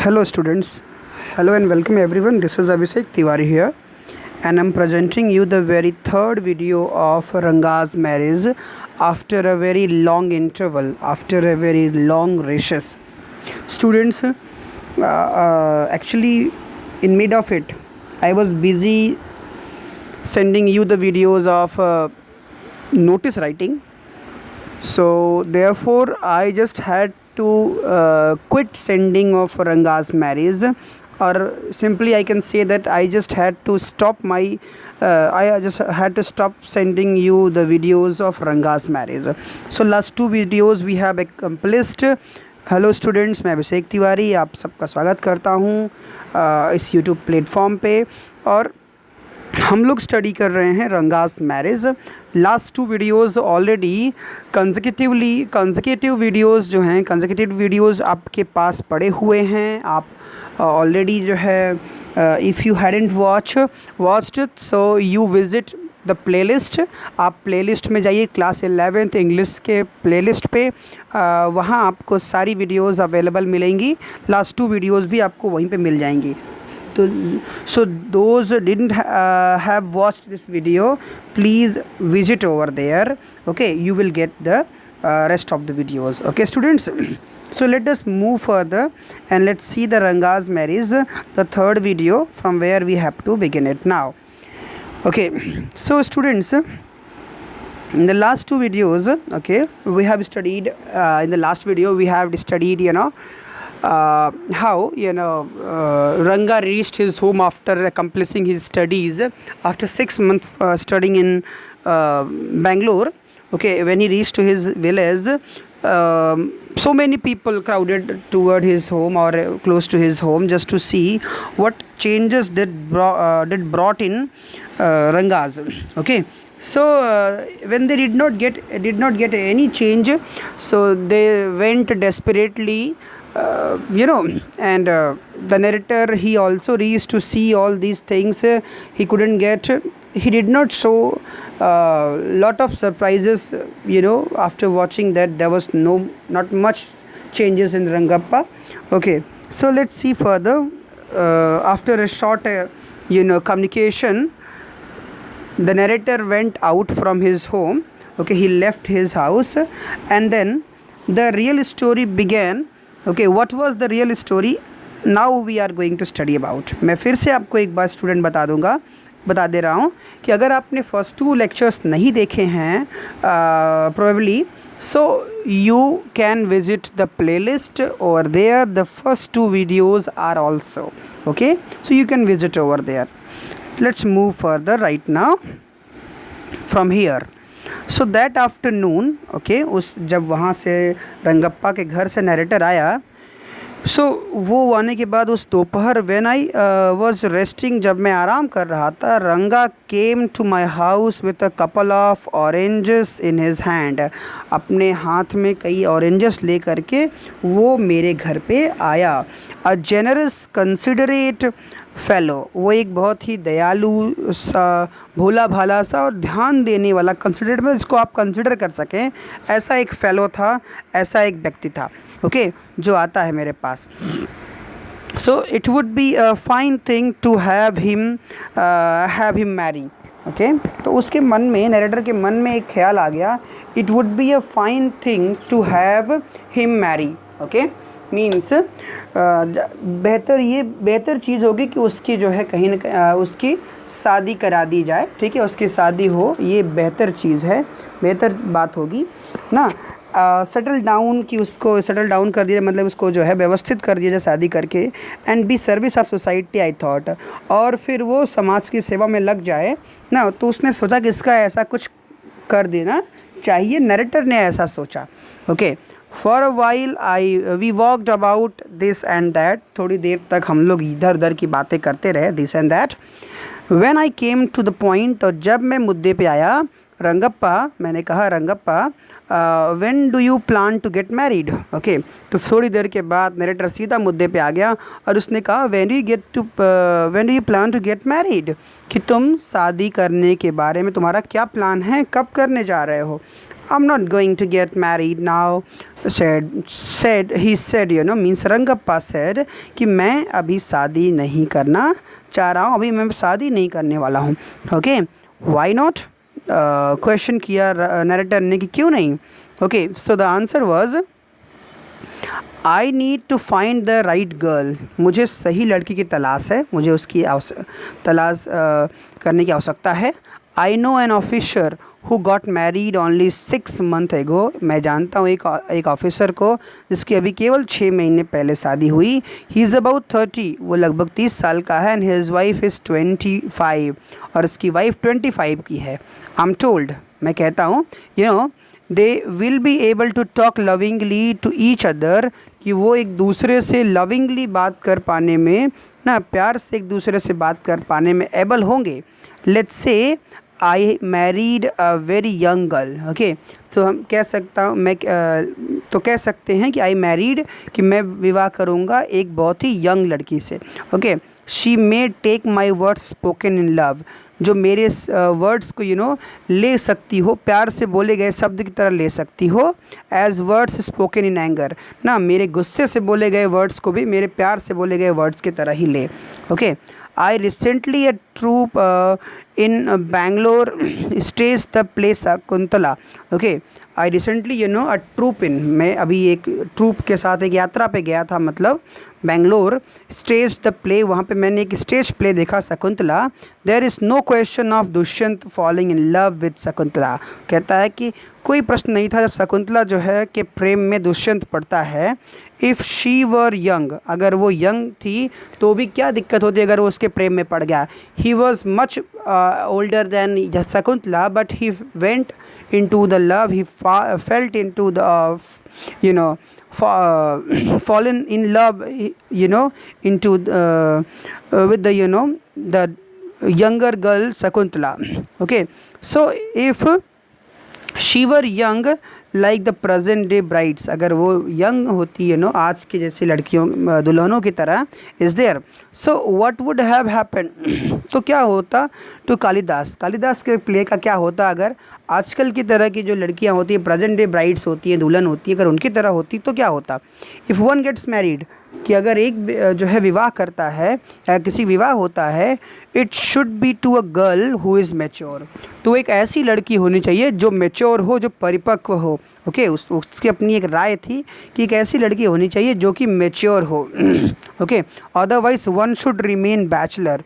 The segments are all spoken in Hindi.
Hello students, hello and welcome everyone. This is Abhishek Tiwari here and I'm presenting you the very third video of Ranga's marriage after a very long interval, after a very long recess. Students, actually in mid of it, I was busy sending you the videos of notice writing. So therefore I just had to quit sending of Ranga's marriage, or simply I can say that I just had to stop my I just had to stop sending you the videos of Ranga's marriage. So last two videos we have accomplished. Hello students, मैं अभिषेक तिवारी आप सबका स्वागत करता हूँ इस यूट्यूब प्लेटफॉर्म पे। और हम लोग स्टडी कर रहे हैं Ranga's Marriage. Last two videos already consecutive videos जो हैं, कंसेक्यूटिव वीडियोस आपके पास पड़े हुए हैं। आप ऑलरेडी जो है if you hadn't watched it so you visit the playlist. आप प्लेलिस्ट में जाइए, क्लास 11th इंग्लिश के प्लेलिस्ट पे, वहाँ आपको सारी वीडियोस अवेलेबल मिलेंगी। लास्ट टू वीडियोस भी आपको वहीं पे मिल जाएंगी। तो so those didn't have watched this video, please visit over there. Okay, you will get the rest of the videos. Okay students, so let us move further and let's see the Ranga's marriage, the third video from where we have to begin it now. Okay, so students, in the last two videos, okay, we have studied in the last video we have studied how Ranga reached his home after accomplishing his studies after 6 months studying in Bangalore. Okay, when he reached to his village, so many people crowded toward his home or close to his home just to see what changes did brought in Ranga's. Okay, so when they did not get any change, so they went desperately. And the narrator, he also reached to see all these things. He did not show lot of surprises, after watching that there was not much changes in Rangappa. Okay, so let's see further. After a short communication, the narrator went out from his home. Okay, he left his house and then the real story began. Okay, what was the real story? Now we are going to study about. मैं फिर से आपको एक बार स्टूडेंट बता दे रहा हूँ कि अगर आपने फर्स्ट टू लेक्चर्स नहीं देखे हैं probably, so you can visit the playlist over there. The first two videos are also okay, so you can visit over there. Let's move further right now from here. So that afternoon, okay, जब वहाँ से रंगप्पा के घर से नरेटर आया, सो वो आने के बाद उस दोपहर व्हेन आई वाज रेस्टिंग, जब मैं आराम कर रहा था, Ranga came to my house with a couple of oranges in his hand. अपने हाथ में कई ऑरेंजेस ले करके वो मेरे घर पे आया। अ जेनरस कंसिडरेट फेलो, वो एक बहुत ही दयालु सा, भोला भाला सा और ध्यान देने वाला, कंसिडरेट में इसको आप कंसिडर कर सकें, ऐसा एक फेलो था, ऐसा एक व्यक्ति था, ओके, जो आता है मेरे पास। So it would be a fine thing to have him marry. Okay, तो उसके मन में, नरेटर के मन में एक ख्याल आ गया, it would be a fine thing to have him marry. Okay, means बेहतर चीज़ होगी कि उसकी जो है कहीं न कहीं उसकी शादी करा दी जाए। ठीक है, उसकी शादी हो, ये बेहतर चीज़ है, बेहतर बात होगी ना। सेटल डाउन कर दिया, मतलब उसको जो है व्यवस्थित कर दिया जाए शादी करके। And be service of society I thought, और फिर वो समाज की सेवा में लग जाए ना। तो उसने सोचा कि इसका ऐसा कुछ कर देना चाहिए, नरेटर ने ऐसा सोचा। Okay, for a while we walked about this and that, थोड़ी देर तक हम लोग इधर उधर की बातें करते रहे, this and that. When I came to the point, और जब मैं मुद्दे पे आया, रंगप्पा, मैंने कहा Rangappa, when do you plan to get married. Okay, तो थोड़ी देर के बाद नरेटर सीधा मुद्दे पे आ गया और उसने कहा when do you plan to get married, कि तुम शादी करने के बारे में तुम्हारा क्या प्लान है, कब करने जा रहे हो। I'm not going to get married now, he said, means Rangappa said कि मैं अभी शादी नहीं करना चाह रहा हूँ, अभी मैं शादी नहीं करने वाला हूँ. Okay, why not? क्वेश्चन किया नरेटर ने कि क्यों नहीं. Okay, so the answer was I need to find the right girl. मुझे सही लड़की की तलाश है, मुझे उसकी तलाश करने की आवश्यकता है. I know an officer who got married only 6 months ago. मैं जानता हूँ एक ऑफिसर को जिसकी अभी केवल 6 महीने पहले शादी हुई. ही इज़ अबाउट 30, वो लगभग 30 साल का है. एंड हिज वाइफ इज़ 25, और इसकी वाइफ 25 की है. आई एम टोल्ड, मैं कहता हूँ, they will be able to talk lovingly to each other, कि वो एक दूसरे से लविंगली बात कर पाने में, ना प्यार से एक दूसरे से बात कर पाने में एबल होंगे. Let's say I married a very young girl. Okay, so हम कह सकते हैं कि आई मैरीड, कि मैं विवाह करूँगा एक बहुत ही यंग लड़की से. Okay, she may take my words spoken in love, जो मेरे वर्ड्स को ले सकती हो, प्यार से बोले गए शब्द की तरह ले सकती हो. As words spoken in anger, ना मेरे गुस्से से बोले गए वर्ड्स को भी मेरे प्यार से बोले गए वर्ड्स की तरह ही ले. Okay, I recently a troupe in Bangalore stage the play Shakuntala. Okay, I recently a troupe in, मैं अभी एक ट्रूप के साथ एक यात्रा पे गया था, मतलब बैंगलोर. स्टेज द प्ले, वहाँ पे मैंने एक स्टेज प्ले देखा, Shakuntala. There is no question of Dushyant falling in love with Shakuntala. कहता है कि कोई प्रश्न नहीं था जब शकुंतला जो है कि प्रेम में दुष्यंत पड़ता है. इफ़ शी वर यंग, अगर वो यंग थी तो भी क्या दिक्कत होती अगर वो उसके प्रेम में पड़ गया. He was much older than Shakuntala, but he went in to the love, he felt in to the fallen in love, into with the younger girl Shakuntala. Okay, so if she were young like the present day brides, अगर वो यंग होती आज की जैसी लड़कियों दुल्हनों की तरह, is there, so what would have happen, तो क्या होता टू कालिदास के प्ले का क्या होता अगर आजकल की तरह की जो लड़कियां होती है, प्रेजेंट डे ब्राइड्स होती है, दुल्हन होती है, अगर उनकी तरह होती तो क्या होता. इफ़ वन गेट्स मैरिड, कि अगर एक जो है विवाह करता है या किसी विवाह होता है, it should be to a girl who is mature, तो एक ऐसी लड़की होनी चाहिए जो मैच्योर हो, जो परिपक्व हो. ओके, उसकी अपनी एक राय थी कि एक ऐसी लड़की होनी चाहिए जो कि मैच्योर हो. Okay, otherwise one should remain bachelor,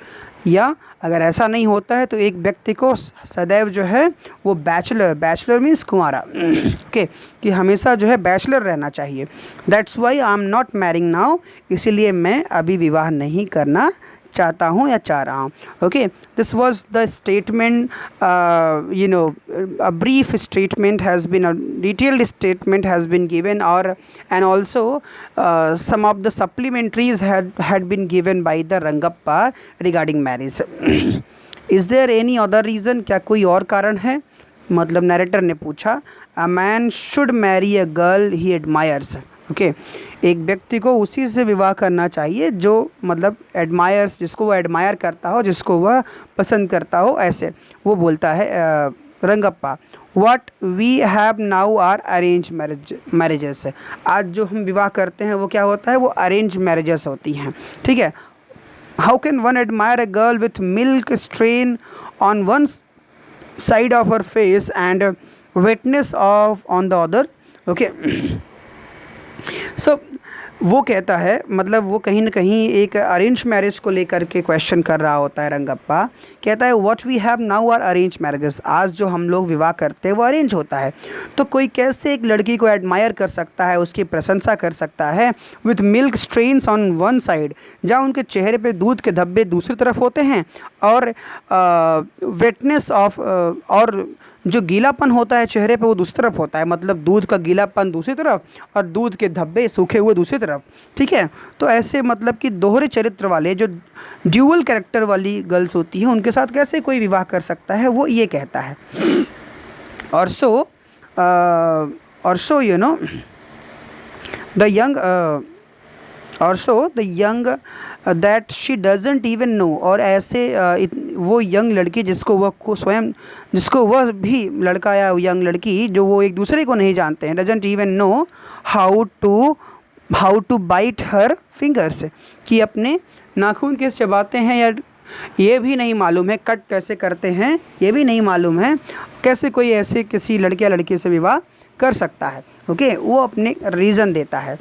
या अगर ऐसा नहीं होता है तो एक व्यक्ति को सदैव जो है वो बैचलर मीन्स कुंवारा, ओके, कि हमेशा जो है बैचलर रहना चाहिए. That's why I am not marrying now, इसीलिए मैं अभी विवाह नहीं करना चाहता हूँ या चाह रहा हूँ. Okay, this was the statement, a brief statement has been, a detailed statement has been given, or and also some of the supplementaries had been given by the Rangappa regarding marriage. Is there any other reason, क्या कोई और कारण है, मतलब नरेटर ने पूछा. A man should marry a girl he admires. Okay, एक व्यक्ति को उसी से विवाह करना चाहिए जो मतलब एडमायर्स, जिसको वह एडमायर करता हो, जिसको वह पसंद करता हो. ऐसे वो बोलता है Rangappa. What we have now are arrange marriages. आज जो हम विवाह करते हैं वो क्या होता है, वो अरेंज मैरिजेस होती हैं. ठीक है. How can one admire a girl with milk stain on one side of her face and wetness of on the other. Okay, so वो कहता है, मतलब वो कहीं ना कहीं एक अरेंज मैरिज को लेकर के क्वेश्चन कर रहा होता है रंगप्पा. कहता है what we have now are arrange marriages. आज जो हम लोग विवाह करते हैं वो अरेंज होता है. तो कोई कैसे एक लड़की को एडमायर कर सकता है, उसकी प्रशंसा कर सकता है, with milk strains on one side, जहाँ उनके चेहरे पे दूध के धब्बे दूसरी तरफ होते हैं, और वेटनेस ऑफ, और जो गीलापन होता है चेहरे पे वो दूसरी तरफ होता है, मतलब दूध का गीलापन दूसरी तरफ और दूध के धब्बे सूखे हुए दूसरी तरफ. ठीक है. तो ऐसे मतलब कि दोहरे चरित्र वाले, जो ड्यूअल कैरेक्टर वाली गर्ल्स होती हैं, उनके साथ कैसे कोई विवाह कर सकता है, वो ये कहता है. और so the young also the young that she doesn't even no, और ऐसे वो यंग लड़की जिसको वह स्वयं, जिसको वह भी लड़का या यंग लड़की जो वो एक दूसरे को नहीं जानते हैं, doesn't even know how to bite her fingers, कि अपने नाखून कैसे चबाते हैं, या ये भी नहीं मालूम है कट कैसे करते हैं, ये भी नहीं मालूम है कैसे कोई ऐसे किसी लड़के या लड़की से विवाह कर सकता है। ओके, वो अपने रीज़न देता है।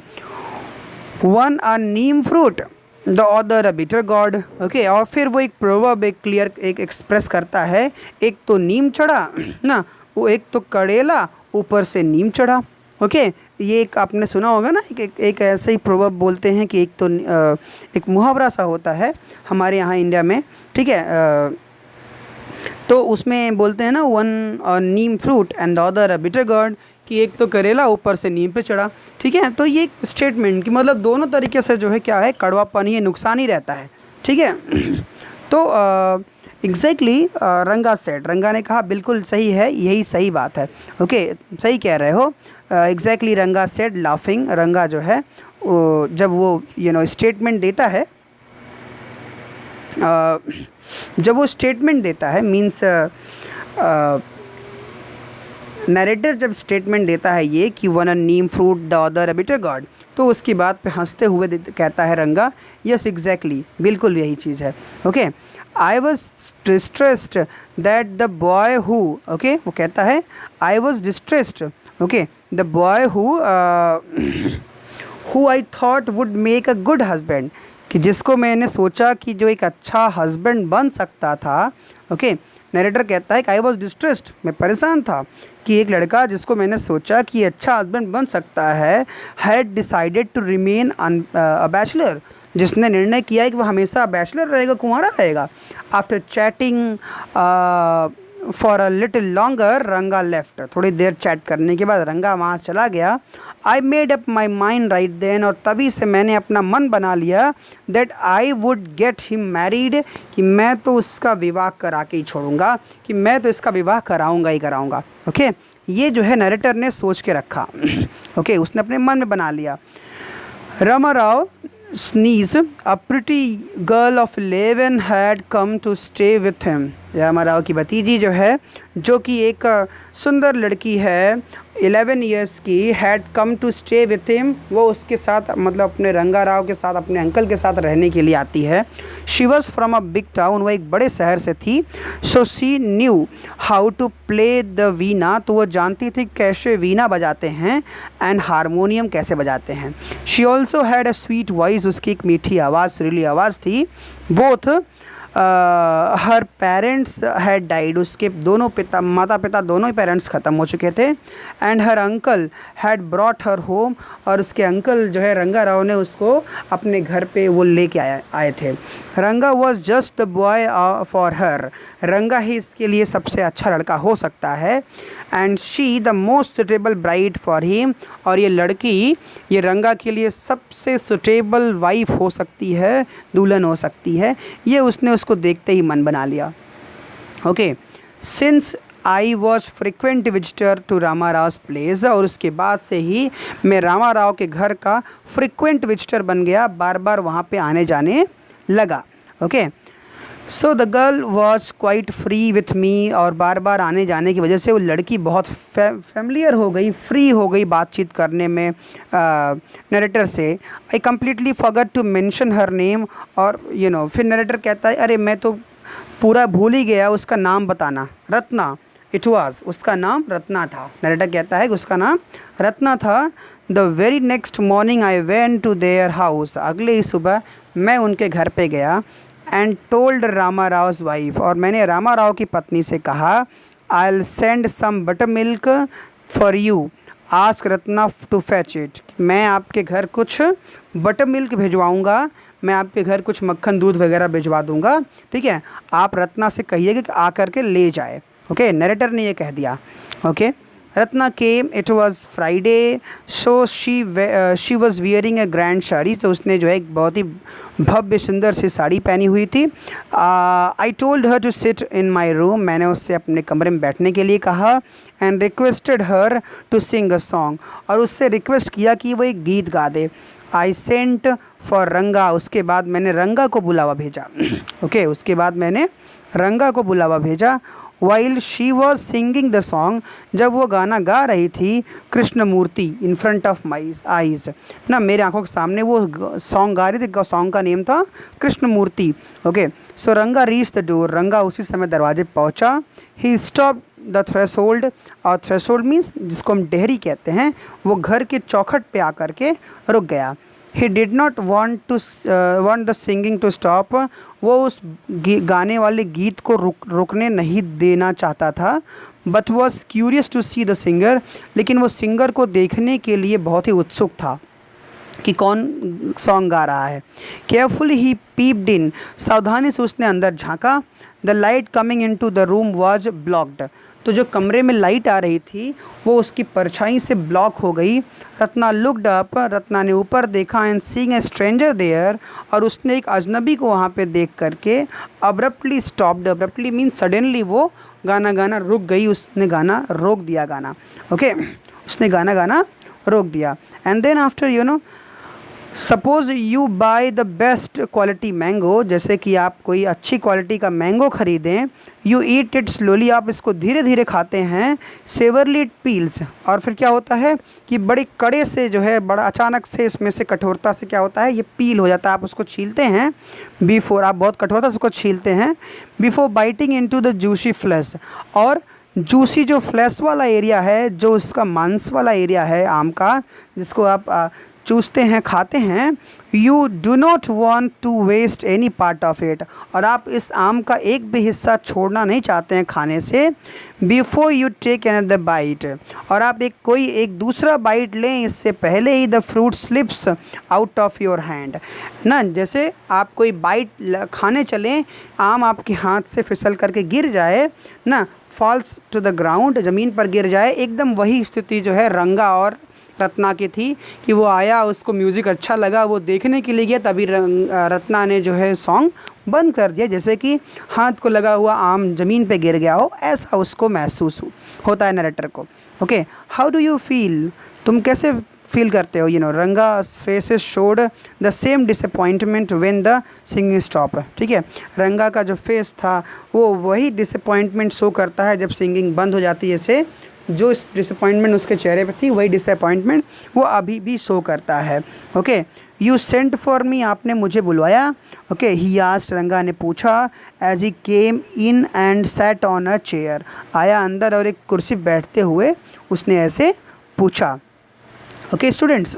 One a Neem fruit the other a bitter gourd. Okay, और फिर वो एक प्रोवर्ब, एक क्लियर एक एक्सप्रेस करता है, एक तो नीम चढ़ा ना, वो एक तो कड़ेला ऊपर से नीम चढ़ा। ओके, ये एक आपने सुना होगा ना, एक ऐसे ही प्रोवर्ब बोलते हैं कि एक तो एक मुहावरा सा होता है हमारे यहाँ इंडिया में, ठीक है। तो उसमें बोलते हैं ना, one Neem fruit and the other a bitter gourd, कि एक तो करेला ऊपर से नीम पे चढ़ा, ठीक है। तो ये स्टेटमेंट कि मतलब दोनों तरीके से जो है क्या है, कड़वापन ये नुकसान ही रहता है, ठीक है। तो एग्जैक्टली रंगा सेड, रंगा ने कहा बिल्कुल सही है, यही सही बात है। ओके, सही कह रहे हो। एग्जैक्टली रंगा सेड लाफिंग, रंगा जो है जब वो स्टेटमेंट देता है, जब वो स्टेटमेंट देता है मीन्स नरेटर जब स्टेटमेंट देता है ये कि one a Neem fruit the other a bitter gourd, तो उसकी बात पे हंसते हुए कहता है रंगा, यस एग्जैक्टली, बिल्कुल यही चीज़ है। Okay, I was distressed that the boy who, okay, वो कहता है I was distressed, okay, the boy who I thought would make a good husband, कि जिसको मैंने सोचा कि जो एक अच्छा हस्बैंड बन सकता था। ओके, नरेटर कहता है कि आई वॉज डिस्ट्रेस्ड, मैं परेशान था कि एक लड़का जिसको मैंने सोचा कि अच्छा हस्बैंड बन सकता है, had decided to remain a bachelor, जिसने निर्णय किया है कि वो हमेशा बैचलर रहेगा, कुंवारा रहेगा। After chatting for a little longer रंगा लेफ्ट, थोड़ी देर चैट करने के बाद रंगा वहाँ चला गया। I made up my mind right then, और तभी से मैंने अपना मन बना लिया that I would get him married, कि मैं तो उसका विवाह करा के ही छोड़ूंगा, कि मैं तो इसका विवाह कराऊंगा ही कराऊंगा। ओके, ये जो है नरेटर ने सोच के रखा। ओके, उसने अपने मन में बना लिया। Rama Rao sneeze, a pretty girl of 11 had come to stay with him। Rama Rao की भतीजी जो है, जो कि एक सुंदर लड़की है 11 ईयर्स की, had come to stay with him, वो उसके साथ मतलब अपने रंगा राव के साथ, अपने अंकल के साथ रहने के लिए आती है। She was from a big town, वो एक बड़े शहर से थी। So she knew how to play the veena, तो वो जानती थी कैसे वीणा बजाते हैं, एंड हारमोनियम कैसे बजाते हैं। She also had a sweet voice, उसकी एक मीठी आवाज़, सुरीली आवाज़ थी। Both her parents had died, उसके दोनों माता पिता दोनों ही पेरेंट्स ख़त्म हो चुके थे। And her uncle had brought her home, और उसके अंकल जो है रंगा राव ने उसको अपने घर पे वो लेके आए थे। रंगा was just the boy for her, रंगा ही इसके लिए सबसे अच्छा लड़का हो सकता है। And she the most suitable bride for him, और ये लड़की ये रंगा के लिए सबसे सुटेबल वाइफ हो सकती है, दुल्हन हो सकती है। ये उसने उसको देखते ही मन बना लिया। Okay, since I was frequent visitor to Rama Rao place, और उसके बाद से ही मैं रामा राव के घर का फ्रिक्वेंट विजिटर बन गया, बार बार वहाँ पे आने जाने लगा। Okay, so the girl was quite free with me, और बार बार आने जाने की वजह से वो लड़की बहुत फेमिलियर हो गई, फ्री हो गई बातचीत करने में नरेटर से। I completely forgot to mention her name, और फिर नरेटर कहता है अरे मैं तो पूरा भूल ही गया उसका नाम बताना, रत्ना। इट वाज, उसका नाम रत्ना था। नरेटर कहता है कि उसका नाम रत्ना था। The very next morning I went to their house, अगले ही सुबह मैं उनके घर पे गया। And told Rama Rao's wife, और मैंने रामा राव की पत्नी से कहा, I will send some butter milk for you, ask Ratna to fetch it, मैं आपके घर कुछ बटर मिल्क भिजवाऊँगा, मैं आपके घर कुछ मक्खन दूध वगैरह भिजवा दूँगा, ठीक है, आप रत्ना से कहिएगा कि आ करके ले जाए। ओके, नरेटर ने ये कह दिया। Okay, Ratna came. It was Friday, so she was wearing a grand sari. तो उसने जो है एक बहुत ही भव्य सुंदर सी साड़ी पहनी हुई थी. I told her to sit in my room. मैंने उससे अपने कमरे में बैठने के लिए कहा. And requested her to sing a song. और उससे रिक्वेस्ट किया कि वो एक गीत गा दे. I sent for रंगा. उसके बाद मैंने रंगा को बुलावा भेजा. ओके उसके बाद मैंने रंगा को बुलावा भेजा. While she was singing the song, जब वो गाना गा रही थी, Krishnamurthy in front of my eyes, ना मेरे आंखों के सामने वो सॉन्ग गा रही थी. सॉन्ग का नेम था कृष्णमूर्ति. ओके सो रंगा रीच द डोर. रंगा उसी समय दरवाजे पहुंचा. ही स्टॉप द थ्रेशोल्ड. और थ्रेशोल्ड मीन्स जिसको हम डेहरी कहते हैं. वो घर के चौखट पे आकर के रुक गया. He did not want the singing to stop. वो उस गाने वाले गीत को रुकने नहीं देना चाहता था. But was curious to see the singer. लेकिन वो सिंगर को देखने के लिए बहुत ही उत्सुक था कि कौन सॉन्ग गा रहा है. Carefully he peeped in. सावधानी से उसने अंदर झांका. The light coming in to the room was blocked. तो जो कमरे में लाइट आ रही थी वो उसकी परछाई से ब्लॉक हो गई. Ratna looked up. रत्ना ने ऊपर देखा. And seeing a stranger there. और उसने एक अजनबी को वहाँ पे देख करके abruptly stopped. Abruptly means suddenly वो गाना रुक गई. उसने गाना रोक दिया. ओके उसने गाना रोक दिया. And then after suppose you buy the best quality mango. जैसे कि आप कोई अच्छी क्वालिटी का मैंगो ख़रीदें. You eat it slowly. आप इसको धीरे धीरे खाते हैं. Severally it peels. और फिर क्या होता है कि बड़े कड़े से जो है बड़ा अचानक से इसमें से कठोरता से क्या होता है ये पील हो जाता है. आप उसको छीलते हैं बिफोर. आप बहुत कठोरता से उसको छीलते हैं before biting into the juicy flash. और जूसी जो फ्लैश वाला एरिया है, जो उसका मांस वाला एरिया है आम का, जिसको आप चूसते हैं खाते हैं. You do not want to waste any part of it. और आप इस आम का एक भी हिस्सा छोड़ना नहीं चाहते हैं खाने से. Before you take another bite. और आप कोई एक दूसरा बाइट लें इससे पहले ही the fruit slips out of your hand. ना जैसे आप कोई बाइट खाने चलें, आम आपके हाथ से फिसल करके गिर जाए ना, फॉल्स टू द ग्राउंड, ज़मीन पर गिर जाए. एकदम वही स्थिति जो है रंगा और रत्ना की थी कि वो आया, उसको म्यूज़िक अच्छा लगा, वो देखने के लिए गया. तभी रत्ना ने जो है सॉन्ग बंद कर दिया. जैसे कि हाथ को लगा हुआ आम ज़मीन पे गिर गया हो, ऐसा उसको महसूस होता है नरेटर को. Okay how do you feel. तुम कैसे फील करते हो. रंगा faces showed the same disappointment when the singing stop. ठीक है रंगा का जो फेस था वो वही डिसअपॉइंटमेंट शो करता है जब सिंगिंग बंद हो जाती है. जैसे जो इस डिसअपॉइंटमेंट उसके चेहरे पर थी वही डिसअपॉइंटमेंट वो अभी भी शो करता है. Okay you sent for me. आपने मुझे बुलवाया. Okay he asked. रंगा ने पूछा. As he came in and sat on a chair. आया अंदर और एक कुर्सी बैठते हुए उसने ऐसे पूछा. ओके स्टूडेंट्स,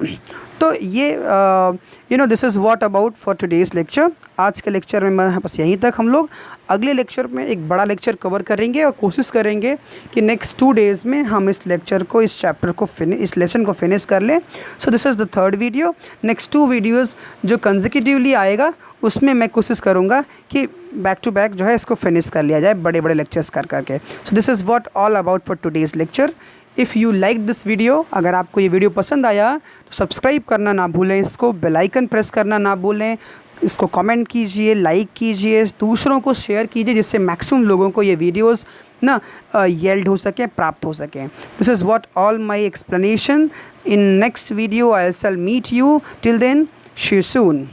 तो ये this is what about for today's lecture. आज के लेक्चर में बस यहीं तक. हम लोग अगले लेक्चर में एक बड़ा लेक्चर कवर करेंगे और कोशिश करेंगे कि नेक्स्ट 2 डेज़ में हम इस लेक्चर को, इस चैप्टर को इस लेसन को फिनिश कर लें. So this is the 3rd video. Next 2 videos जो कंसेक्यूटिवली आएगा उसमें मैं कोशिश करूँगा कि बैक टू बैक जो है इसको फिनिश कर लिया जाए, बड़े बड़े लेक्चर्स कर करके. So this is what all about for today's lecture. If you like this video, अगर आपको ये वीडियो पसंद आया तो सब्सक्राइब करना ना भूलें, इसको बेल आइकन प्रेस करना ना भूलें, इसको कमेंट कीजिए, लाइक कीजिए, दूसरों को शेयर कीजिए जिससे मैक्सिमम लोगों को ये वीडियोस ना येल्ड हो सकें, प्राप्त हो सकें. This is what all my explanation. In next video I shall meet you. Till then see you soon.